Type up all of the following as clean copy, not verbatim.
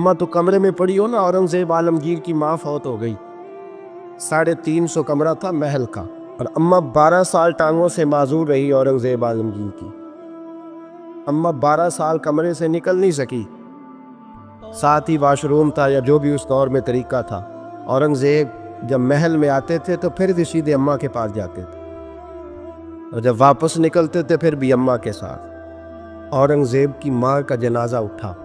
अम्मा तो कमरे में पड़ी हो ना, औरंगजेब आलमगीर की माँ फौत हो गई। 350 कमरा था महल का, और अम्मा 12 साल टांगों से माजूर रही औरंगजेब आलमगीर की। अम्मा 12 साल कमरे से निकल नहीं सकी। साथ ही वाशरूम था या जो भी उस दौर में तरीका था। औरंगजेब जब महल में आते थे तो फिर भी सीधे अम्मा के पास जाते थे, और जब वापस निकलते थे फिर भी अम्मा के साथ। औरंगजेब की माँ का जनाजा उठा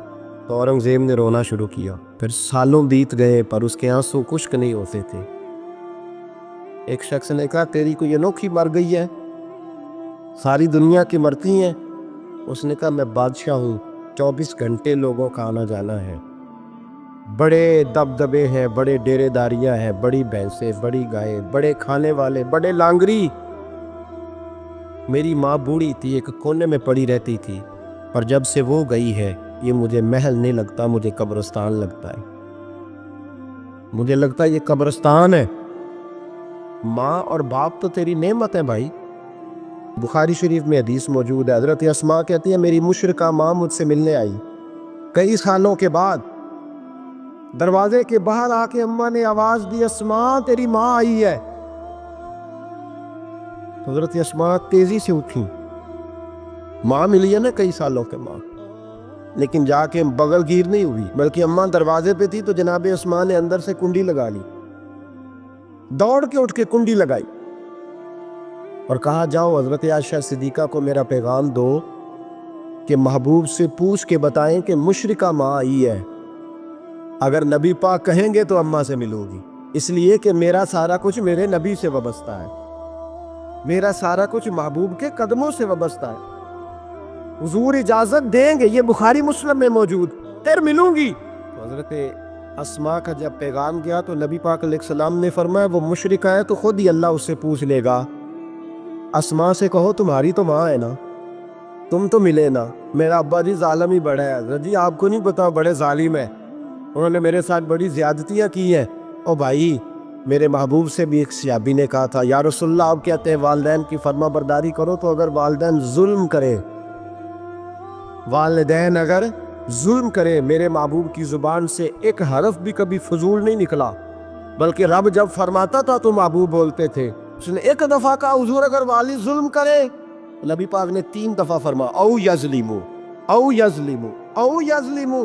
तो औरंगजेब ने रोना शुरू किया। फिर सालों बीत गए पर उसके आंसू खुश्क नहीं होते थे। एक शख्स ने कहा, तेरी कोई अनोखी मर गई है, सारी दुनिया की मरती हैं। उसने कहा, मैं बादशाह हूँ, 24 घंटे लोगों का आना जाना है, बड़े दबदबे हैं, बड़े डेरेदारियां हैं, बड़ी भैंसें, बड़ी गायें, बड़े खाने वाले, बड़े लांगरी। मेरी माँ बूढ़ी थी, एक कोने में पड़ी रहती थी, पर जब से वो गई है ये मुझे महल नहीं लगता, मुझे कब्रिस्तान लगता है। मुझे लगता है ये कब्रिस्तान है। माँ और बाप तो तेरी नेमत है भाई। बुखारी शरीफ में हदीस मौजूद है, हजरत अस्मा कहती है, मेरी मुशरिका माँ मुझसे मिलने आई कई सालों के बाद। दरवाजे के बाहर आके अम्मा ने आवाज दी, अस्मा तेरी माँ आई है। हजरत अस्मा तेजी से उठी। माँ मिली है ना कई सालों के बाद, लेकिन जाके बगल गिर नहीं हुई, बल्कि अम्मा दरवाजे पे थी तो जनाब अस्मा ने अंदर से कुंडी लगा ली। दौड़ के उठ के कुंडी लगाई और कहा, जाओ हजरत आयशा सिद्दीका को मेरा पैगाम दो कि महबूब से पूछ के बताएं कि मुशरिका माँ आई है। अगर नबी पाक कहेंगे तो अम्मा से मिलोगी, इसलिए कि मेरा सारा कुछ मेरे नबी से वाबस्ता है, मेरा सारा कुछ महबूब के कदमों से वाबस्ता है। हुजूर इजाजत देंगे, ये बुखारी मुस्लिम में मौजूद, फिर मिलूंगी। तो हजरत अस्मा का जब पैगाम गया तो नबी पाक अलैहिस्सलाम ने फरमाया, वो मुशरिका है तो खुद ही अल्लाह उससे पूछ लेगा। अस्मा से कहो तुम्हारी तो माँ है ना, तुम तो मिले ना। मेरा अब्बा जी जालिम ही बड़ा है हज़रत जी, आपको नहीं पता, बड़े जालिम है, उन्होंने मेरे साथ बड़ी ज्यादतियाँ की हैं। ओ भाई, मेरे महबूब से भी एक सहाबी ने कहा था, या रसूलल्लाह आप कहते हैं वालिदैन की फर्मा बरदारी करो, तो अगर वालिदैन जुल्म करे, वालिदैन अगर जुल्म करे, मेरे महबूब की जुबान से एक हरफ भी कभी फजूल नहीं निकला, बल्कि रब जब फरमाता था तो महबूब बोलते थे। उसने एक दफा कहा, हुजूर अगर वाली जुल्म करे, नबी पाक ने 3 दफा फरमा, औ यज़लिमु, औ यज़लिमु, औ यज़लिमु।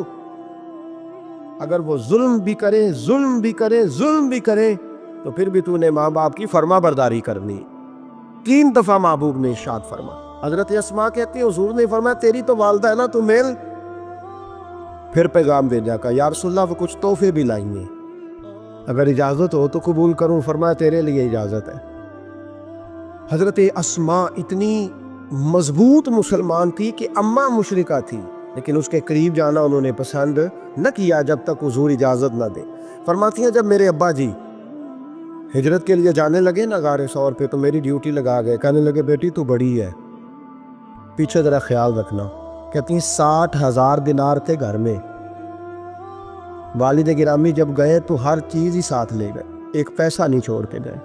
अगर वो जुल्म भी करे, जुल्म भी करे, जुल्म भी करे, तो फिर भी तूने माँ बाप की फर्मा बरदारी करनी। 3 दफा महबूब ने इरशाद फरमा। हजरत अस्मा कहती है, हुजूर ने फरमाया, तेरी तो वालदा है ना, तू मिल। फिर पैगाम भेजा का, या रसूलल्लाह वो कुछ तोहफे भी लाएंगे, अगर इजाजत हो तो कबूल करूं। फरमाया, तेरे लिए इजाजत है। हजरत अस्मा इतनी मजबूत मुसलमान थी कि अम्मा मुशरिका थी, लेकिन उसके करीब जाना उन्होंने पसंद न किया जब तक हुजूर इजाजत न दे। फरमाती हैं, जब मेरे अब्बा जी हिजरत के लिए जाने लगे ना गारे सौर पे, तो मेरी ड्यूटी लगा गए। कहने लगे, बेटी तू बड़ी है, पीछे जरा ख्याल रखना। कहती हैं, 60,000 दिनार थे घर में। वालिद गिरामी जब गए तो हर चीज ही साथ ले गए, एक पैसा नहीं छोड़ के गए।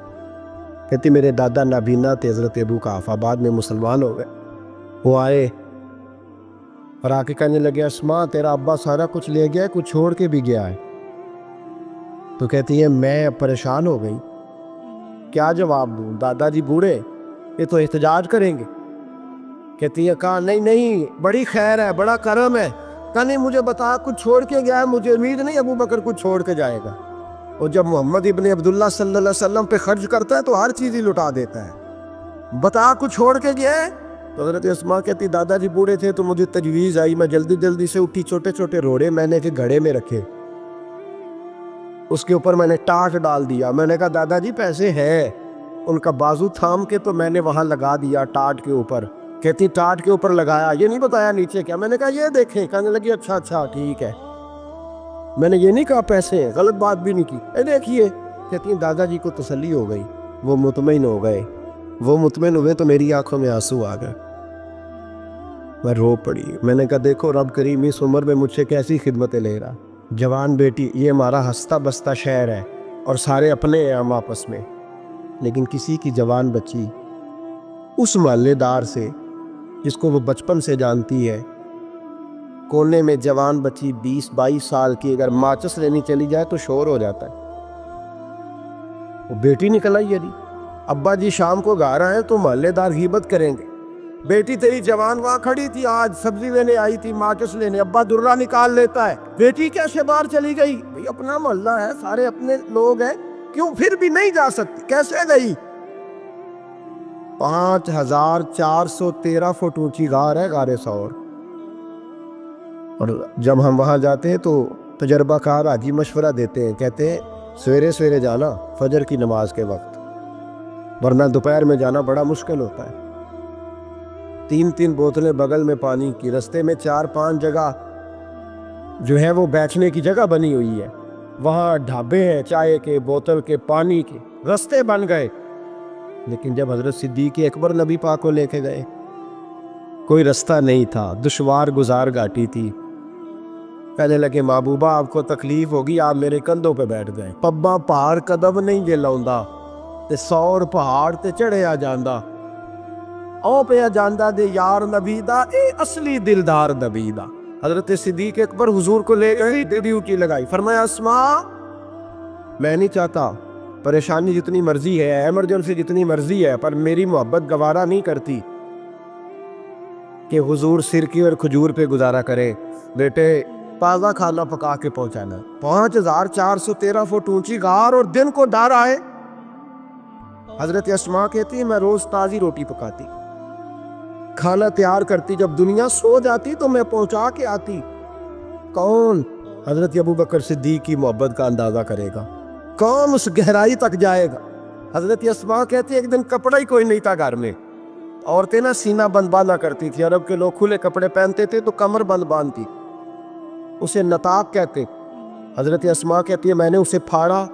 कहती, मेरे दादा नाबीना थे हजरत अबू काफा, बाद में मुसलमान हो गए। वो आए और आके कहने लगे, अस्मा तेरा अब्बा सारा कुछ ले गया, कुछ छोड़ के भी गया है। तो कहती है, मैं परेशान हो गई, क्या जवाब दूं, दादाजी बूढ़े, ये तो एहतजाज करेंगे। कहती है, कहा नहीं नहीं, बड़ी खैर है, बड़ा करम है। कहा नहीं, मुझे बता कुछ छोड़ के गया है, मुझे उम्मीद नहीं अबू बकर कुछ छोड़ के जाएगा। और जब मोहम्मद इब्ने अब्दुल्ला सल्लल्लाहु अलैहि वसल्लम पे खर्च करता है तो हर चीज ही लुटा देता है, बता कुछ छोड़ के गया है। तो हजरत अस्मा कहती, दादाजी बूढ़े थे तो मुझे तजवीज़ आई, मैं जल्दी जल्दी से उठी, छोटे छोटे रोड़े मैंने के घड़े में रखे, उसके ऊपर मैंने टाट डाल दिया। मैंने कहा, दादाजी पैसे हैं। उनका बाजू थाम के तो मैंने वहां लगा दिया टाट के ऊपर। कहती, टाट के ऊपर लगाया, ये नहीं बताया नीचे क्या। मैंने कहा, ये देखें। कहने लगी, अच्छा अच्छा ठीक है, मैंने ये नहीं कहा पैसे हैं, गलत बात भी नहीं की, ए देखिए। कहती हैं, दादाजी को तसल्ली हो गई, वो मुतमईन हो गए। वो मुतमईन हुए तो मेरी आंखों में आंसू आ गए, मैं रो पड़ी। मैंने कहा, देखो रब करीम इस उम्र में मुझसे कैसी खिदमतें ले रहा। जवान बेटी, ये हमारा हंसता बसता शहर है और सारे अपने हैं हम आपस में, लेकिन किसी की जवान बच्ची उस मोहल्लेदार से जिसको वो बचपन से जानती है, कोने में जवान बच्ची 20-22 साल की अगर माचिस लेनी चली जाए तो शोर हो जाता है। वो बेटी निकल आई यदि अब्बा जी शाम को घर आए तो मोहल्लेदार गीबत करेंगे, बेटी तेरी जवान वहां खड़ी थी, आज सब्जी लेने आई थी, माचिस लेने, अब्बा दुर्रा निकाल लेता है, बेटी कैसे बाहर चली गई? भाई अपना मोहल्ला है, सारे अपने लोग हैं, क्यों फिर भी नहीं जा सकती, कैसे गई? 5413 फुट ऊंची गार है, गारे सौर। और जब हम वहां जाते हैं तो तजर्बाकार हाजी मशवरा देते हैं, कहते हैं सवेरे सवेरे जाना फजर की नमाज के वक्त, वरना दोपहर में जाना बड़ा मुश्किल होता है। 3-3 बोतलें बगल में पानी की, रास्ते में 4-5 जगह जो है वो बैठने की जगह बनी हुई है, वहाँ ढाबे हैं चाय के, बोतल के, पानी के, रास्ते बन गए। लेकिन जब हजरत सिद्दीक अकबर नबी पाक को लेके गए, कोई रास्ता नहीं था, दुश्वार गुजार घाटी थी। कहने लगे महबूबा आपको तकलीफ होगी, आप मेरे कंधों पे बैठ गए। पब्बा पहाड़ कदम नहीं जे लाउंदा ते 100 पहाड़ ते चढ़िया जांदा, ओ पिया जांदा दे यार नबी दा, ए असली दिलदार नबी दा। हजरत सिद्दीक अकबर हुजूर को ले गए, ड्यूटी लगाई, फरमाया अस्मा मैं नहीं चाहता, परेशानी जितनी मर्जी है, इमरजेंसी जितनी मर्जी है, पर मेरी मोहब्बत गवारा नहीं करती कि हुजूर सिरकी और खजूर पे गुजारा करे। बेटे ताज़ा खाना पका के पहुंचाना। 5413 फुट ऊंची गार और दिन को डर आए। हजरत अस्मा कहती है मैं रोज ताज़ी रोटी पकाती, खाना तैयार करती, जब दुनिया सो जाती तो मैं पहुंचा के आती। कौन हजरत अबू बकर सिद्दीक की मोहब्बत का अंदाजा करेगा, कौन उस गहराई तक जाएगा। हजरत अस्मा कहती है एक दिन कपड़ा ही कोई नहीं था घर में, औरतें ना सीना बंद बांधा करती थी, अरब के लोग खुले कपड़े पहनते थे तो कमर बंद बांधती, उसे नताक कहते। हजरत अस्मा कहती है मैंने उसे फाड़ा,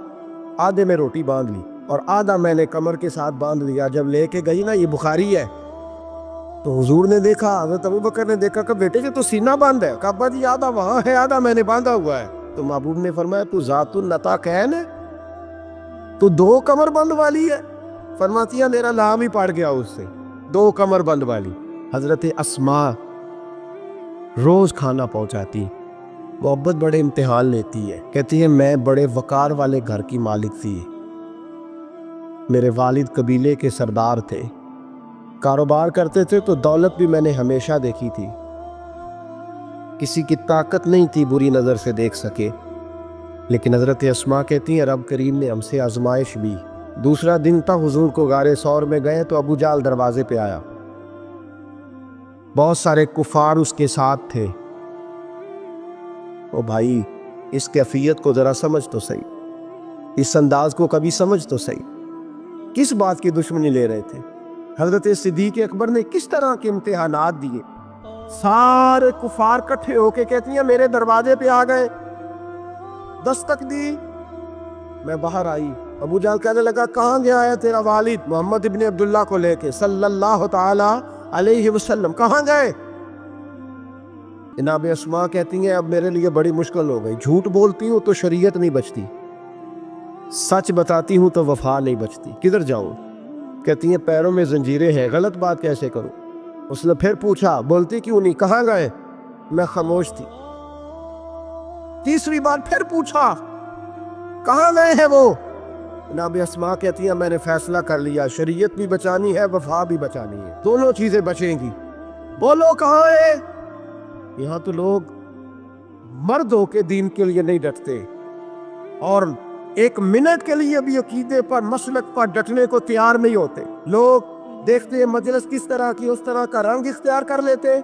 आधे में रोटी बांध ली और आधा मैंने कमर के साथ बांध लिया। जब लेके गई ना, ये बुखारी है, तो हुजूर ने देखा, हजरत अबू बकर ने देखा कि बेटे जी तो सीना बांध है, कहा जी आधा वहां है, आधा मैंने बांधा हुआ है। तो महबूब ने फरमाया तू जातुन नताक है ना, तो 2 कमर बंद वाली है। फरमाती है मेरा नाम ही पड़ गया उससे, 2 कमर बंद वाली। हजरत अस्मा रोज खाना पहुंचाती, मोहब्बत बड़े इम्तिहान लेती है। कहती है मैं बड़े वकार वाले घर की मालिक थी, मेरे वालिद कबीले के सरदार थे, कारोबार करते थे तो दौलत भी मैंने हमेशा देखी थी, किसी की ताकत नहीं थी बुरी नज़र से देख सके। लेकिन हजरत अस्मा कहती हैं रब करीम ने हमसे आजमाइश भी। दूसरा दिन था, हुजूर को गारे सौर में गए तो अबू जाल दरवाजे पे आया, बहुत सारे कुफार उसके साथ थे। ओ भाई इस कैफियत को जरा समझ तो सही, इस अंदाज को कभी समझ तो सही, किस बात की दुश्मनी ले रहे थे। हजरत सिद्दीक अकबर ने किस तरह के इम्तिहानात दिए। सारे कुफार इकट्ठे होके कहती हैं मेरे दरवाजे पे आ गए, दस्तक दी, मैं बाहर आई। अबू जाल कहने लगा कहाँ गया है तेरा वालिद मोहम्मद इब्ने अब्दुल्ला को लेके सल्लल्लाहु ताला अलैहि वसल्लम, कहाँ गए? जनाब अस्मा कहती हैं अब मेरे लिए बड़ी मुश्किल हो गई, झूठ बोलती हूँ तो शरीयत नहीं बचती, सच बताती हूँ तो वफा नहीं बचती, किधर जाऊँ? कहती हैं पैरों में जंजीरें हैं, गलत बात कैसे करूँ? उसने फिर पूछा बोलती क्यों नहीं, कहाँ गए? मैं खामोश थी। तीसरी बार फिर पूछा कहाँ गए हैं वो? जनाब अस्मा कहती हैं मैंने फैसला कर लिया, शरीयत भी बचानी है, वफा भी बचानी है, दोनों चीजें बचेंगी। बोलो कहाँ है? यहाँ तो लोग मर्द होके दीन के लिए नहीं डटते और एक मिनट के लिए भी अकीदे पर मसलक पर डटने को तैयार नहीं होते। लोग देखते हैं मजलिस किस तरह की, उस तरह का रंग इख्तियार कर लेते।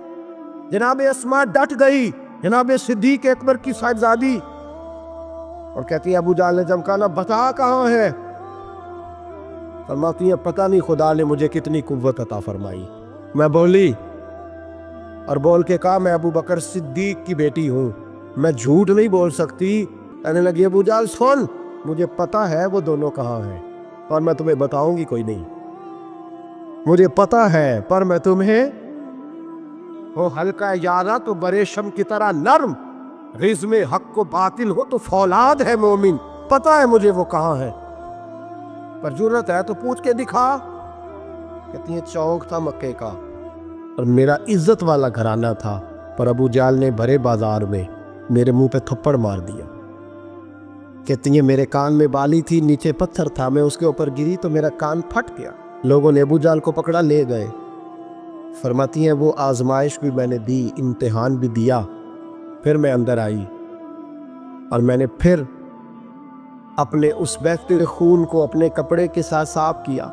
जनाब अस्मा डट गई, जनाब सिद्दीक अकबर की साहिबजादी, और कहती है अबू जाल ने जब कहा बता कहाँ है? फरमाती है पता नहीं खुदा ने मुझे कितनी कुव्वत अता फरमाई। मैं बोली और बोल के कहा मैं अबू बकर सिद्दीक की बेटी हूँ, मैं झूठ नहीं बोल सकती। कहने लगी अबू जाल सुन, मुझे पता है वो दोनों कहाँ हैं और मैं तुम्हें बताऊंगी कोई नहीं, मुझे पता है, पर मैं तुम्हें वो हल्का यारा तो बरे शम की तरह नर्म, रिज़्म हक को बातिल हो तो फौलाद है मोमिन, पता है मुझे वो कहाँ है, पर जरूरत है तो पूछ के दिखा। कहती है चौक था मक्के का और मेरा इज्जत वाला घराना था, पर अबू जाल ने भरे बाजार में मेरे मुंह पे थप्पड़ मार दिया। कहती है मेरे कान में बाली थी, नीचे पत्थर था, मैं उसके ऊपर गिरी तो मेरा कान फट गया। लोगों ने अबू जाल को पकड़ा ले गए। फरमाती हैं वो आजमाइश भी मैंने दी, इम्तिहान भी दिया। फिर मैं अंदर आई और मैंने फिर अपने उस बहते खून को अपने कपड़े के साथ साफ किया,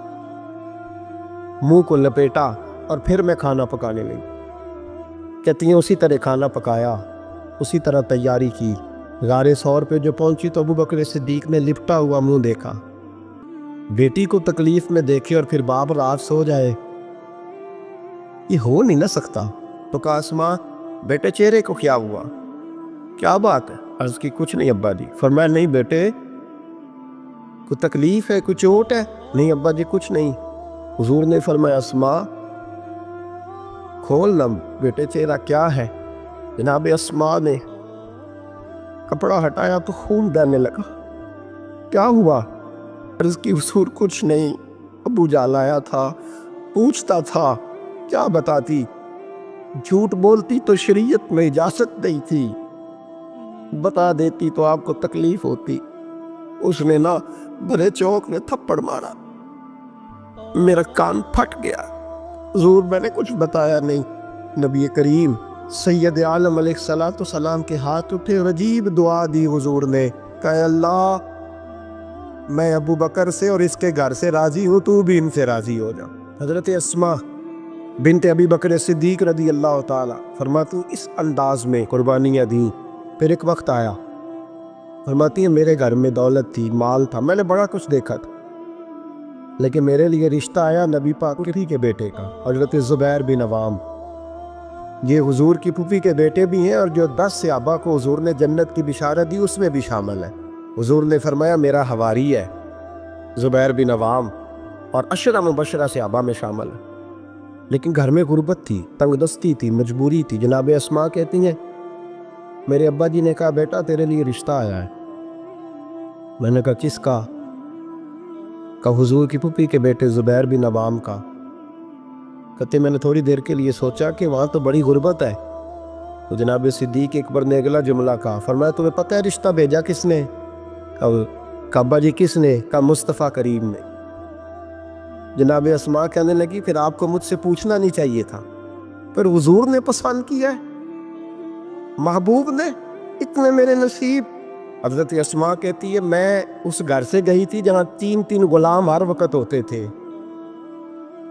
मुंह को लपेटा और फिर मैं खाना पकाने लगी। कहती हैं उसी तरह खाना पकाया, उसी तरह तैयारी की। गारे सौर पे जो पहुंची तो अबू बकर सिद्दीक ने लिपटा हुआ मुंह देखा। बेटी को तकलीफ में देखे और फिर बाप रात सो जाए, ये हो नहीं ना सकता। तो कहा अस्मा बेटे चेहरे को क्या हुआ, क्या बात है? अर्ज की कुछ नहीं अब्बा जी। फरमाया नहीं बेटे कोई तकलीफ है, कोई चोट है? नहीं अब्बा जी कुछ नहीं। हुजूर ने फरमाया अस्मा खोल ना बेटे चेहरा क्या है। जनाब अस्मा ने कपड़ा हटाया तो खून बहने लगा। क्या हुआ? अर्ज की हुजूर कुछ नहीं, अबू जाल आया था, पूछता था, क्या बताती? झूठ बोलती तो शरीयत में इजाजत नहीं थी, बता देती तो आपको तकलीफ होती। उसने ना भरे चौक में थप्पड़ मारा, मेरा कान फट गया। हुजूर मैंने कुछ बताया नहीं। नबी करीम सैयद आलम अलैहिस्सलातु सलाम के हाथ उठे और अजीब दुआ दी हुजूर ने। कहा अल्लाह मैं अबू बकर से और इसके घर से राजी हूँ, तू भी इनसे राजी हो जा। हजरत अस्मा बिनते अबी बकर सिद्दीक रदी अल्लाह ताला फरमाती इस अंदाज में कुर्बानियाँ दी। फिर एक वक्त आया, फरमाती है मेरे घर में दौलत थी, माल था, मैंने बड़ा कुछ देखा था, लेकिन मेरे लिए रिश्ता आया नबी पाक के बेटे का, हजरत ज़ुबैर बिन अवाम। ये हुजूर की फूफी के बेटे भी हैं और जो 10 सहाबा को हुजूर ने जन्नत की बिशारत दी उसमें भी शामिल है। हुजूर ने फरमाया मेरा हवारी है ज़ुबैर बिन अवाम और अशरा मुबशरा सहाबा में शामिल है। लेकिन घर में गुर्बत थी, तंगदस्ती थी, मजबूरी थी। जनाब अस्मा कहती हैं मेरे अब्बा जी ने कहा बेटा तेरे लिए रिश्ता आया है। मैंने कहा किसका? का हुजूर की फूफी के बेटे ज़ुबैर बिन अवाम का। कहते मैंने थोड़ी देर के लिए सोचा कि वहाँ तो बड़ी गुर्बत है। तो जनाब सिद्दीक अकबर ने अगला जुमला कहा, फरमाया तुम्हें पता है रिश्ता भेजा किसने? कहा अब्बा जी किसने? कहा मुस्तफ़ा करीम ने। जनाब अस्मा कहने लगी फिर आपको मुझसे पूछना नहीं चाहिए था, पर हुजूर ने पसंद किया है, महबूब ने, इतने मेरे नसीब। हजरत अस्मा कहती है मैं उस घर से गई थी जहाँ 3 गुलाम हर वक्त होते थे,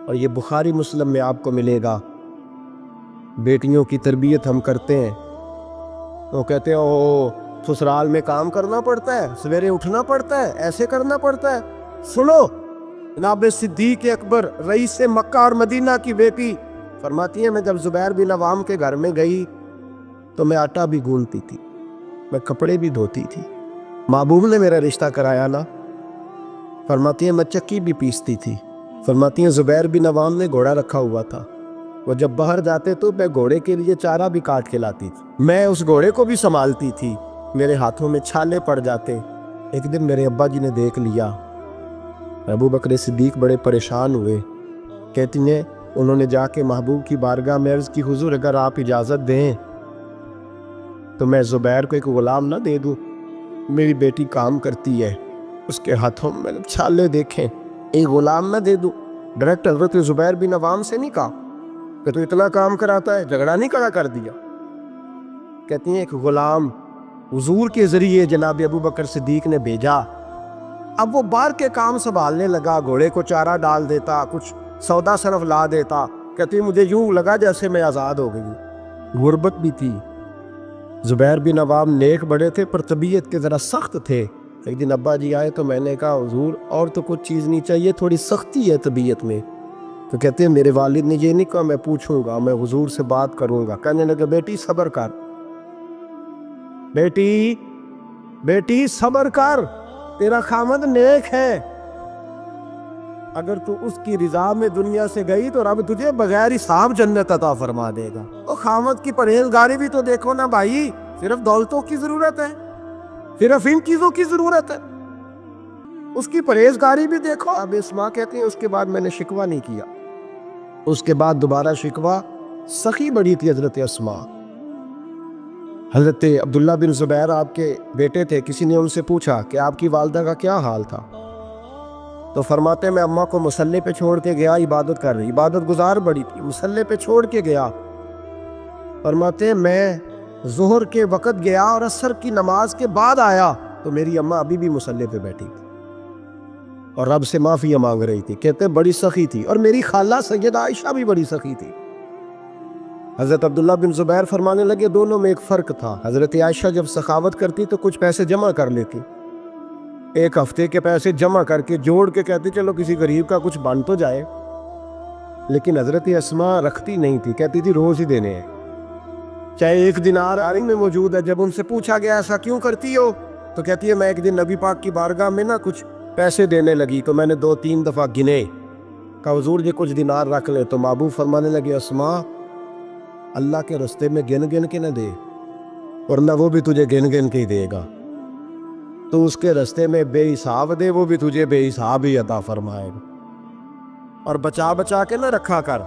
और ये बुखारी मुस्लिम में आपको मिलेगा। बेटियों की तरबियत हम करते हैं तो कहते हैं ओ ससुराल में काम करना पड़ता है, सवेरे उठना पड़ता है, ऐसे करना पड़ता है। सुनो जनाब सिद्दीक अकबर रईस मक्का और मदीना की बेटी फरमाती है मैं जब ज़ुबैर बिन अवाम के घर में गई तो मैं आटा भी गूंथती थी, मैं कपड़े भी धोती थी। महबूब ने मेरा रिश्ता कराया ना। फरमाती है मैं चक्की भी पीसती थी। फरमाती हैं ज़ुबैर बिन अवाम ने घोड़ा रखा हुआ था, वो जब बाहर जाते तो मैं घोड़े के लिए चारा भी काट के लाती थी, मैं उस घोड़े को भी संभालती थी, मेरे हाथों में छाले पड़ जाते। एक दिन मेरे अब्बा जी ने देख लिया। अबू बकर सिद्दीक बड़े परेशान हुए। कहती हैं उन्होंने जाके महबूब की बारगाह में अर्ज़ की हुजूर अगर आप इजाज़त दें तो मैं ज़ुबैर को एक गुलाम ना दे दूँ, मेरी बेटी काम करती है, उसके हाथों में मैंने छाले देखें, एक गुलाम ना दे दूँ। डायरेक्ट हज़रत ज़ुबैर बिन अवाम से नहीं कहा कि तू इतना काम कराता है, झगड़ा नहीं कर दिया। कहती हैं एक गुलाम हुजूर के ज़रिए जनाब अबू बकर सिद्दीक ने भेजा। अब वो बाहर के काम संभालने लगा, घोड़े को चारा डाल देता, कुछ सौदा सरफ ला देता। कहती मुझे यूं लगा जैसे मैं आज़ाद हो गई। गुर्बत भी थी। ज़ुबैर बिन अवाम नेक बड़े थे पर तबीयत के ज़रा सख्त थे। एक दिन अब्बा जी आए तो मैंने कहा हुजूर और तो कुछ चीज़ नहीं चाहिए, थोड़ी सख्ती है तबीयत में। तो कहते हैं मेरे वालिद ने ये नहीं कहा मैं पूछूंगा, मैं हुजूर से बात करूंगा। कहने लगे बेटी सब्र कर, बेटी बेटी सब्र कर, तेरा खामद नेक है, अगर तू उसकी रिजा में दुनिया से गई तो रब तुझे बगैर हिसाब जन्नत अता फरमा देगा। और खामद की परहेजगारी भी तो देखो ना भाई, सिर्फ दौलतों की जरूरत है, सिर्फ इन चीजों की जरूरत है, उसकी परहेजगारी भी देखो। अब इस्मा कहते हैं उसके बाद मैंने शिकवा नहीं किया। उसके बाद दोबारा शिकवा, सखी बड़ी थी हजरत अस्मा, حضرت عبداللہ بن زبیر آپ کے بیٹے تھے. کسی نے ان سے پوچھا کہ آپ کی والدہ کا کیا حال تھا؟ تو فرماتے میں اماں کو مصلی پہ چھوڑ کے گیا, عبادت کر رہی, عبادت گزار بڑی تھی, مصلی پہ چھوڑ کے گیا. فرماتے میں ظہر کے وقت گیا اور عصر کی نماز کے بعد آیا تو میری اماں ابھی بھی مصلی پہ بیٹھی تھی اور رب سے معافی مانگ رہی تھی. کہتے بڑی سخی تھی. اور میری خالہ سیدہ عائشہ بھی بڑی سخی تھی. حضرت عبداللہ بن زبیر فرمانے لگے دونوں میں ایک فرق تھا. حضرت عائشہ جب سخاوت کرتی تو کچھ پیسے جمع کر لیتی, ایک ہفتے کے پیسے جمع کر کے جوڑ کے کہتی چلو کسی غریب کا کچھ بن تو جائے. لیکن حضرت اسماء رکھتی نہیں تھی, کہتی تھی روز ہی دینے ہیں, چاہے ایک دینار بخاری میں موجود ہے. جب ان سے پوچھا گیا ایسا کیوں کرتی ہو تو کہتی ہے میں ایک دن نبی پاک کی بارگاہ میں نا کچھ پیسے دینے لگی تو میں نے 2-3 دفعہ گنے, کہا حضور جی کچھ دینار رکھ لے. تو محبوب فرمانے لگے اسماء اللہ کے رستے میں گن گن کے نہ دے, ورنہ وہ بھی تجھے گن گن کے ہی دے گا. تو اس کے رستے میں بے حساب دے, وہ بھی تجھے بے حساب ہی عطا فرمائے گا. اور بچا بچا کے نہ رکھا کر,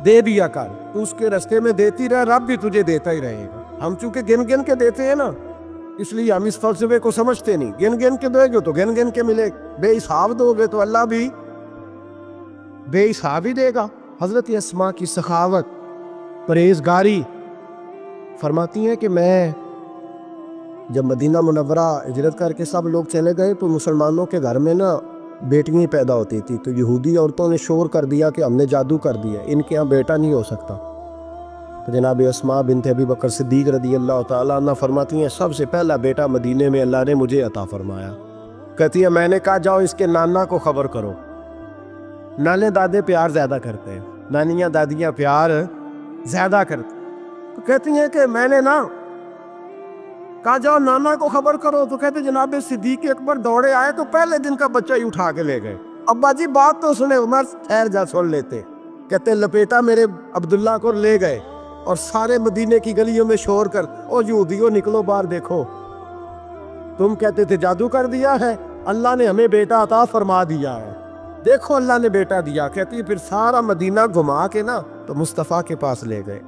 دے دیا کر. تو اس کے رستے میں دیتی رہ, رب بھی تجھے دیتا ہی رہے گا. ہم چونکہ گن گن کے دیتے ہیں نا, اس لیے ہم اس فلسفے کو سمجھتے نہیں. گن گن کے دو گے تو گن گن کے ملے, بے حساب دو گے تو اللہ بھی بے حساب ہی دے گا. حضرت اسماء کی سخاوت, پرہیزگاری. فرماتی ہیں کہ میں جب مدینہ منورہ ہجرت کر کے سب لوگ چلے گئے تو مسلمانوں کے گھر میں نا بیٹیاں پیدا ہوتی تھی. تو یہودی عورتوں نے شور کر دیا کہ ہم نے جادو کر دیا, ان کے ہاں بیٹا نہیں ہو سکتا. تو جناب اسماء بنت ابی بکر صدیق رضی اللہ تعالیٰ عنہ فرماتی ہیں سب سے پہلا بیٹا مدینے میں اللہ نے مجھے عطا فرمایا. کہتی ہے میں نے کہا جاؤ اس کے نانا کو خبر کرو. نانے دادے پیار زیادہ کرتے ہیں, نانیاں دادیاں پیار زیادہ کرتے. تو کہتی ہیں کہ میں نے نا کہا جاؤ نانا کو خبر کرو. تو کہتے جناب صدیق اکبر دوڑے آئے تو پہلے دن کا بچہ ہی اٹھا کے لے گئے. ابا جی بات تو سنے, عمر ٹھہر جا سن لیتے. کہتے لپیٹا میرے عبداللہ کو لے گئے اور سارے مدینے کی گلیوں میں شور کر او یہودیوں نکلو باہر دیکھو, تم کہتے تھے جادو کر دیا ہے, اللہ نے ہمیں بیٹا عطا فرما دیا ہے, دیکھو اللہ نے بیٹا دیا. کہتی پھر سارا مدینہ گھما کے نا تو مصطفیٰ کے پاس لے گئے.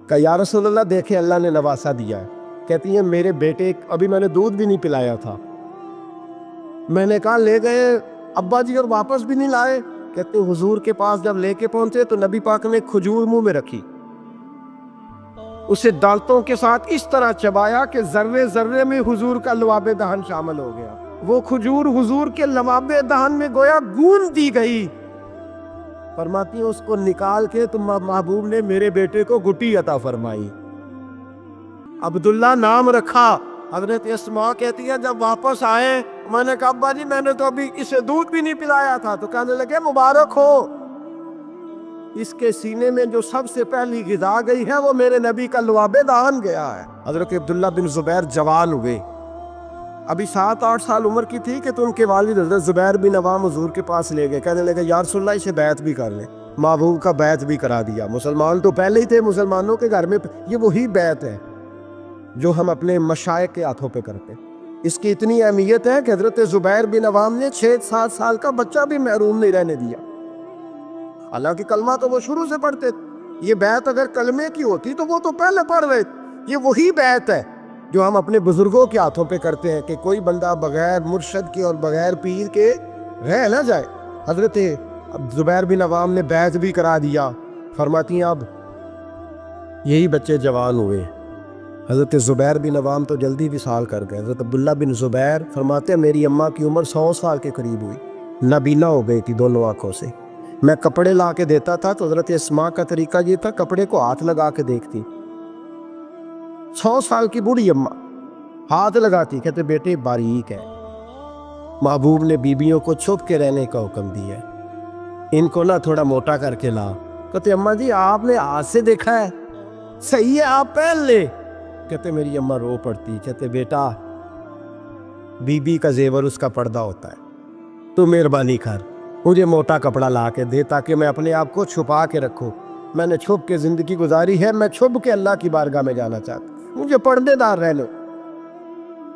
کہا یا رسول اللہ دیکھیں اللہ نے نواسا دیا ہے. کہتی ہیں میرے بیٹے ابھی میں نے دودھ بھی نہیں پلایا تھا. میں نے کہا لے گئے ابا جی اور واپس بھی نہیں لائے. کہتے ہیں حضور کے پاس جب لے کے پہنچے تو نبی پاک نے کھجور منہ میں رکھی, اسے دانتوں کے ساتھ اس طرح چبایا کہ ذرے ذرے میں حضور کا لعاب دہن شامل ہو گیا. وہ کھجور حضور کے لعاب دہن میں گویا گون دی گئی. فرماتی ہیں اس کو نکال کے تو محبوب نے میرے بیٹے کو گٹی عطا فرمائی, عبداللہ نام رکھا. حضرت اسماء کہتی ہے جب واپس آئے میں نے کہا ابا جی میں نے تو ابھی اسے دودھ بھی نہیں پلایا تھا. تو کہنے لگے مبارک ہو, اس کے سینے میں جو سب سے پہلی غذا گئی ہے وہ میرے نبی کا لعاب دہن گیا ہے. حضرت عبداللہ بن زبیر جوان ہوئے, ابھی 7-8 سال عمر کی تھی کہ تو ان کے والد حضرت زبیر بن عوام حضور کے پاس لے گئے. کہنے لگے یا رسول اللہ اسے بیعت بھی کر لیں. محبوب کا بیعت بھی کرا دیا. مسلمان تو پہلے ہی تھے, مسلمانوں کے گھر میں یہ وہی بیعت ہے جو ہم اپنے مشائخ کے ہاتھوں پہ کرتے ہیں. اس کی اتنی اہمیت ہے کہ حضرت زبیر بن عوام نے 6-7 سال کا بچہ بھی محروم نہیں رہنے دیا. حالانکہ کلمہ تو وہ شروع سے پڑھتے تھے. یہ بیعت اگر کلمے کی ہوتی تو وہ تو پہلے پڑھ رہے. یہ وہی بیعت ہے جو ہم اپنے بزرگوں کے ہاتھوں پہ کرتے ہیں کہ کوئی بندہ بغیر مرشد کے اور بغیر پیر کے رہ نہ جائے. حضرت زبیر بن عوام نے بیعت بھی کرا دیا. فرماتی ہیں اب یہی بچے جوان ہوئے. حضرت زبیر بن عوام تو جلدی وصال کر گئے. حضرت عبداللہ بن زبیر فرماتے ہیں میری اماں کی عمر 100 سال کے قریب ہوئی, نابینا ہو گئی تھی دونوں آنکھوں سے. میں کپڑے لا کے دیتا تھا تو حضرت اسماء کا طریقہ یہ تھا کپڑے کو ہاتھ لگا کے دیکھتی. 100 سال کی بوڑھی اماں ہاتھ لگاتی, کہتے بیٹے باریک ہے. محبوب نے بیبیوں کو چھپ کے رہنے کا حکم دیا ہے, ان کو نہ تھوڑا موٹا کر کے لا. کہتے اماں جی آپ نے ہاتھ سے دیکھا ہے, صحیح ہے آپ پہن لے. کہتے میری اماں رو پڑتی. کہتے بیٹا بی بی کا زیور اس کا پردہ ہوتا ہے, تو مہربانی کر مجھے موٹا کپڑا لا کے دے تاکہ میں اپنے آپ کو چھپا کے رکھوں. میں نے چھپ کے زندگی گزاری ہے, میں چھپ کے اللہ کی بارگاہ میں جانا چاہتا ہوں, مجھے پردے دار رہ لو.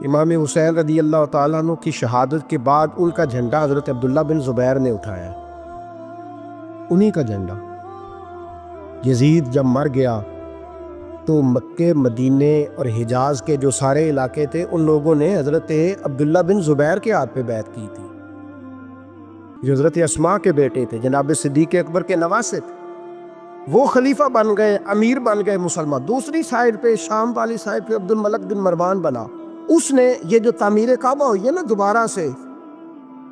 امام حسین رضی اللہ تعالیٰ عنہ کی شہادت کے بعد ان کا جھنڈا حضرت عبداللہ بن زبیر نے اٹھایا, انہی کا جھنڈا. یزید جب مر گیا تو مکے مدینے اور حجاز کے جو سارے علاقے تھے ان لوگوں نے حضرت عبداللہ بن زبیر کے ہاتھ پہ بیعت کی تھی، جو حضرت اسماء کے بیٹے تھے، جناب صدیق اکبر کے نواسے تھے۔ وہ خلیفہ بن گئے، امیر بن گئے مسلمان۔ دوسری سائیڈ پہ شام والی سائیڈ پہ عبد الملک بن مروان بنا۔ اس نے یہ جو تعمیر کعبہ ہوئی ہے نا دوبارہ سے،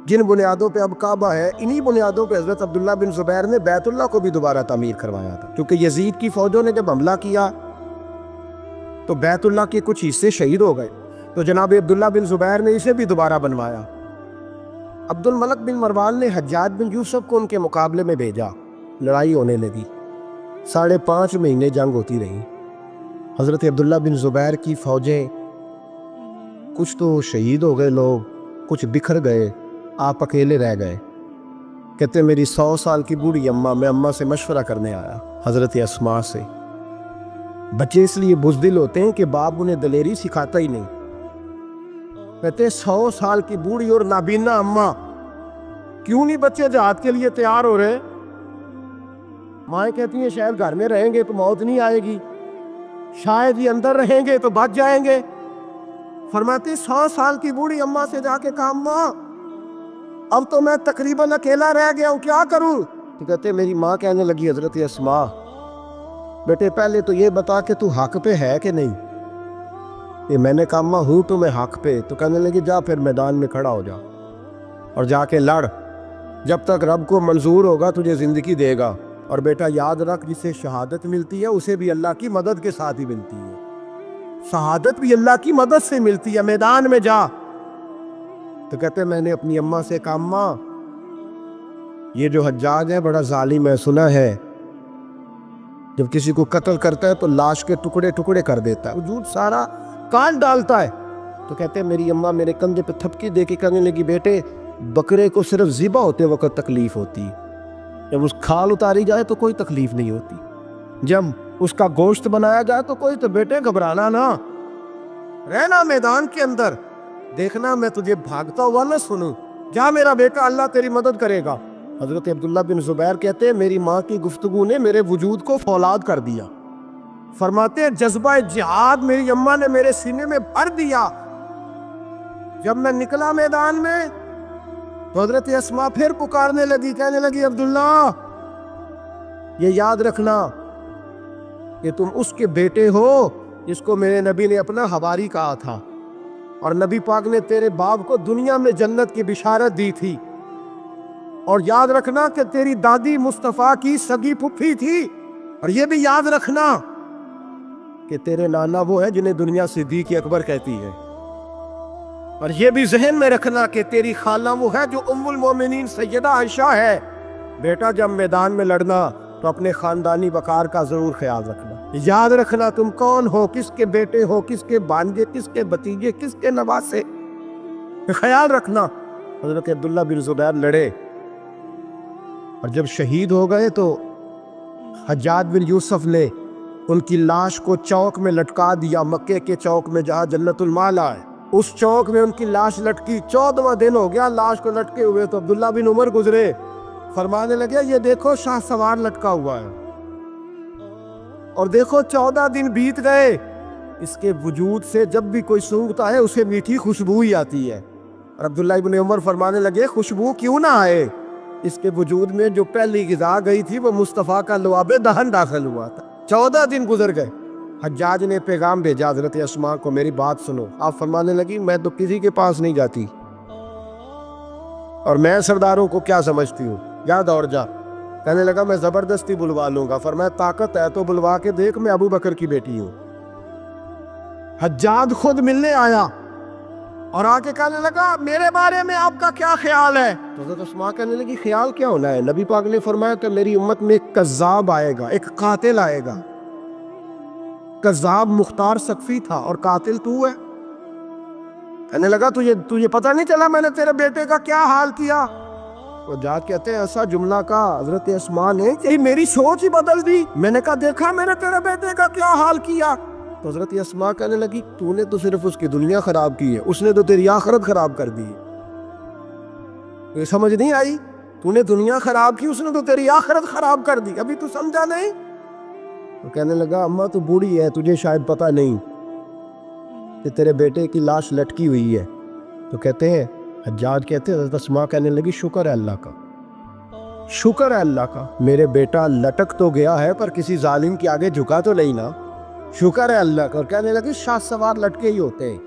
جن بنیادوں پہ اب کعبہ ہے، انہی بنیادوں پہ حضرت عبداللہ بن زبیر نے بیت اللہ کو بھی دوبارہ تعمیر کروایا تھا، کیونکہ یزید کی فوجوں نے جب حملہ کیا تو بیت اللہ کے کچھ حصے شہید ہو گئے، تو جناب عبداللہ بن زبیر نے اسے بھی دوبارہ بنوایا۔ عبد الملک بن مروان نے حجاج بن یوسف کو ان کے مقابلے میں بھیجا، لڑائی ہونے لگی، 5.5 مہینے جنگ ہوتی رہی۔ حضرت عبداللہ بن زبیر کی فوجیں، کچھ تو شہید ہو گئے لوگ، کچھ بکھر گئے، آپ اکیلے رہ گئے۔ کہتے میری 100 سال کی بوڑھی اماں، میں اماں سے مشورہ کرنے آیا، حضرت اسماء سے۔ بچے اس لیے بزدل ہوتے ہیں کہ باپ انہیں دلیری سکھاتا ہی نہیں۔ کہتے 100 سال کی بوڑھی اور نابینا اماں، کیوں نہیں بچے جہاد کے لیے تیار ہو رہے؟ مائیں کہتی ہیں شاید گھر میں رہیں گے تو موت نہیں آئے گی، شاید ہی اندر رہیں گے تو بچ جائیں گے۔ فرماتی 100 سال کی بوڑھی اماں سے جا کے کہا اماں اب تو میں تقریباً اکیلا رہ گیا ہوں، کیا کروں؟ تو کہتے میری ماں کہنے لگی حضرت اسماء بیٹے پہلے تو یہ بتا کہ تو حق پہ ہے کہ نہیں؟ یہ میں نے کہا اماں ہوں تو میں حق پہ۔ تو کہنے لگی جا پھر میدان میں کھڑا ہو جا اور جا کے لڑ، جب تک رب کو منظور ہوگا تجھے زندگی دے گا، اور بیٹا یاد رکھ جسے شہادت ملتی ہے اسے بھی اللہ کی مدد کے ساتھ ہی ملتی ہے، شہادت بھی اللہ کی مدد سے ملتی ہے، میدان میں جا۔ تو کہتے میں نے اپنی اماں سے کہا اماں یہ جو حجاج ہے بڑا ظالم ہے، سنا ہے جب کسی کو قتل کرتا ہے تو لاش کے ٹکڑے ٹکڑے کر دیتا ہے، وجود سارا کاٹ ڈالتا ہے۔ تو کہتے میری اماں میرے کندھے پہ تھپکی دے کے کہنے لگی بیٹے بکرے کو صرف ذبح ہوتے وقت تکلیف ہوتی ہے، جب اس کھال اتاری جائے تو کوئی تکلیف نہیں ہوتی، جب اس کا گوشت بنایا جائے تو کوئی تو بیٹے گھبرانا نہ، رہنا میدان کے اندر، دیکھنا میں تجھے بھاگتا ہوا نہ سنوں، جا میرا بیٹا اللہ تیری مدد کرے گا۔ حضرت عبداللہ بن زبیر کہتے ہیں میری ماں کی گفتگو نے میرے وجود کو فولاد کر دیا۔ فرماتے ہیں جذبہ جہاد میری اماں نے میرے سینے میں بھر دیا۔ جب میں نکلا میدان میں تو حضرت اسماء پھر پکارنے لگی، کہنے لگی عبداللہ یہ یاد رکھنا کہ تم اس کے بیٹے ہو جس کو میرے نبی نے اپنا حواری کہا تھا، اور نبی پاک نے تیرے باپ کو دنیا میں جنت کی بشارت دی تھی، اور یاد رکھنا کہ تیری دادی مصطفیٰ کی سگی پھپھی تھی، اور یہ بھی یاد رکھنا کہ تیرے نانا وہ ہے جنہیں دنیا صدیق اکبر کہتی ہے، اور یہ بھی ذہن میں رکھنا کہ تیری خالہ وہ ہے جو ام المومنین سیدہ عائشہ ہے۔ بیٹا جب میدان میں لڑنا تو اپنے خاندانی وقار کا ضرور خیال رکھنا، یاد رکھنا تم کون ہو، کس کے بیٹے ہو، کس کے بھانجے، کس کے بھتیجے، کس کے نواسے، خیال رکھنا۔ حضرت عبداللہ بن زبیر لڑے اور جب شہید ہو گئے تو حجاج بن یوسف نے ان کی لاش کو چوک میں لٹکا دیا، مکے کے چوک میں جہاں جنت المالا ہے، اس چوک میں ان کی لاش لٹکی۔ 14واں دن ہو گیا لاش کو لٹکے ہوئے، تو عبداللہ بن عمر گزرے، فرمانے لگے یہ دیکھو شاہ سوار لٹکا ہوا ہے، اور دیکھو 14 دن بیت گئے، اس کے وجود سے جب بھی کوئی سونگتا ہے اسے میٹھی خوشبو ہی آتی ہے۔ اور عبداللہ بن عمر فرمانے لگے خوشبو کیوں نہ آئے، اس کے وجود میں جو پہلی غذا گئی تھی وہ مصطفیٰ کا لعاب دہن داخل ہوا تھا۔ 14 دن گزر گئے، حجاج نے پیغام بھیجا حضرت اسماء کو میری بات سنو۔ آپ فرمانے لگی میں تو کسی کے پاس نہیں جاتی، اور میں سرداروں کو کیا سمجھتی ہوں، جا دوڑ جا۔ کہنے لگا میں زبردستی بلوا لوں گا۔ فرمایا طاقت ہے تو بلوا کے دیکھ، میں ابو بکر کی بیٹی ہوں۔ حجاج خود ملنے آیا اور آ کے کہنے لگا میرے بارے میں آپ کا کیا خیال ہے؟ تو حضرت اسماء کہنے لگی خیال کیا ہونا ہے، نبی پاک نے فرمایا کہ میری امت میں ایک کذاب آئے گا، ایک قاتل آئے گا۔ کذاب مختار سقفی تھا اور قاتل تو ہے۔ کہنے لگا تجھے پتہ نہیں چلا میں نے تیرے بیٹے کا کیا حال کیا؟ وہ جا کہتے ہیں ایسا جملہ کا حضرت اسماء نے کہ میری سوچ ہی بدل دی۔ میں نے کہا دیکھا میں نے تیرے بیٹے کا کیا حال کیا؟ تو حضرت اسماء کہنے لگی تو نے تو صرف اس کی دنیا خراب کی ہے، اس نے تو تیری آخرت خراب کر دی ہے۔ یہ سمجھ نہیں آئی؟ تو نے دنیا خراب کی، اس نے تو تیری آخرت خراب کر دی، ابھی تو سمجھا نہیں؟ تو کہنے لگا اماں تو بوڑھی ہے, تجھے شاید پتہ نہیں کہ تیرے بیٹے کی لاش لٹکی ہوئی ہے. تو کہتے ہیں حجاج کہتے ہیں حضرت اسماء کہنے لگی شکر ہے اللہ کا, شکر ہے اللہ کا, میرے بیٹا لٹک تو گیا ہے پر کسی ظالم کے آگے جھکا تو نہیں نا, شکر ہے اللہ کا. اور کہنے لگی شاہ سوار لٹکے ہی ہوتے ہیں,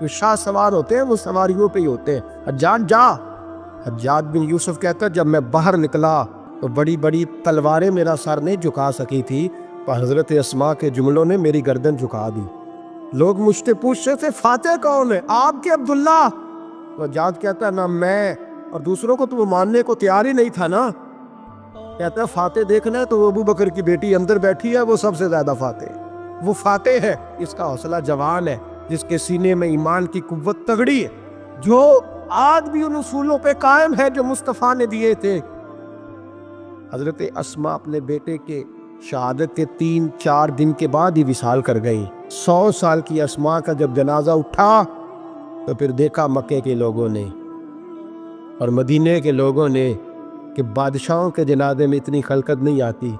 جو شاہ سوار ہوتے ہیں وہ سواریوں پہ ہی ہوتے ہیں, حجاج جا. حجاج بن یوسف کہتا ہے جب میں باہر نکلا تو بڑی بڑی تلواریں میرا سر نہیں جھکا سکی تھی, پر حضرت اسماء کے جملوں نے میری گردن جھکا دی. لوگ مجھ سے پوچھتے تھے فاتح کون ہے, آپ کے عبداللہ. تو حجاج کہتا ہے نہ میں اور دوسروں کو تو وہ ماننے کو تیار ہی نہیں تھا نا. کہتا ہے فاتح دیکھنا ہے تو وہ ابو بکر کی بیٹی اندر بیٹھی ہے, وہ سب سے زیادہ فاتح, وہ فاتح ہے, اس کا حوصلہ جوان ہے, جس کے سینے میں ایمان کی قوت تگڑی ہے, جو آج بھی ان اصولوں پہ قائم ہے جو مصطفیٰ نے دیے تھے. حضرت اسماء اپنے بیٹے کے شہادت کے 3-4 دن کے بعد ہی وصال کر گئی. 100 سال کی اسماء کا جب جنازہ اٹھا تو پھر دیکھا مکے کے لوگوں نے اور مدینے کے لوگوں نے کہ بادشاہوں کے جنازے میں اتنی خلقت نہیں آتی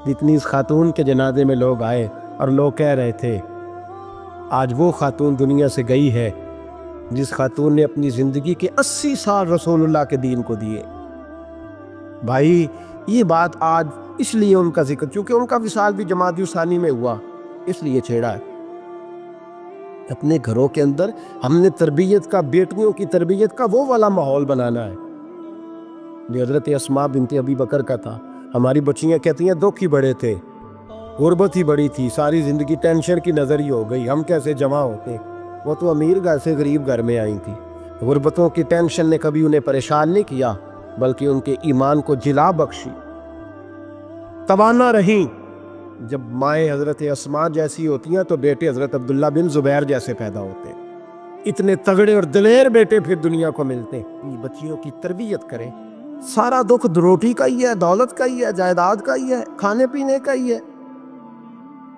جتنی اس خاتون کے جنازے میں لوگ آئے, اور لوگ کہہ رہے تھے آج وہ خاتون دنیا سے گئی ہے جس خاتون نے اپنی زندگی کے 80 سال رسول اللہ کے دین کو دیے. بھائی یہ بات آج اس لیے ان کا ذکر, چونکہ ان کا وصال بھی جمادی الثانی میں ہوا, اس لیے چھیڑا ہے. اپنے گھروں کے اندر ہم نے تربیت کا, بیٹیوں کی تربیت کا وہ والا ماحول بنانا ہے جو حضرت اسماء بنت ابی بکر کا تھا. ہماری بچیاں کہتی ہیں دکھ ہی بڑے تھے, غربت ہی بڑی تھی, ساری زندگی ٹینشن کی نظر ہی ہو گئی, ہم کیسے جمع ہوتے. وہ تو امیر گھر سے غریب گھر میں آئی تھی. غربتوں کی ٹینشن نے کبھی انہیں پریشان نہیں کیا بلکہ ان کے ایمان کو جلا بخشی. توانا رہیں. جب مائیں حضرت اسماء جیسی ہوتی ہیں تو بیٹے حضرت عبداللہ بن زبیر جیسے پیدا ہوتے ہیں. اتنے تگڑے اور دلیر بیٹے پھر دنیا کو ملتے ہیں. بچیوں کی تربیت کریں. سارا دکھ روٹی کا ہی ہے, دولت کا ہی ہے, جائیداد کا ہی ہے, کھانے پینے کا ہی ہے.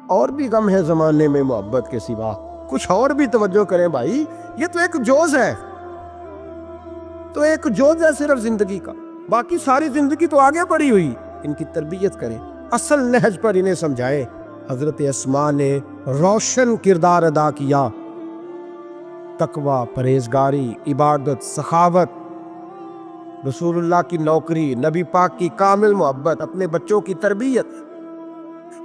اور بھی غم ہے زمانے میں محبت کے سوا, کچھ اور بھی توجہ کریں بھائی. یہ تو ایک جوز ہے, تو ایک جوز ہے صرف زندگی کا, باقی ساری زندگی تو آگے پڑی ہوئی. ان کی تربیت کریں, اصل نہج پر انہیں سمجھائیں. حضرت اسماء نے روشن کردار ادا کیا, تقوی, پرہیزگاری, عبادت, سخاوت, رسول اللہ کی نوکری, نبی پاک کی کامل محبت, اپنے بچوں کی تربیت,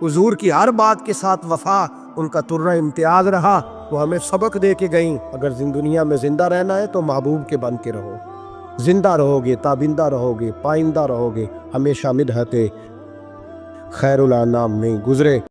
حضور کی ہر بات کے ساتھ وفا ان کا ترہ امتیاز رہا. وہ ہمیں سبق دے کے گئیں اگر دنیا میں زندہ رہنا ہے تو محبوب کے بن کے رہو. زندہ رہو گے, تابندہ رہو گے, پائندہ رہو گے, ہمیشہ مدحت خیر الانام میں گزرے.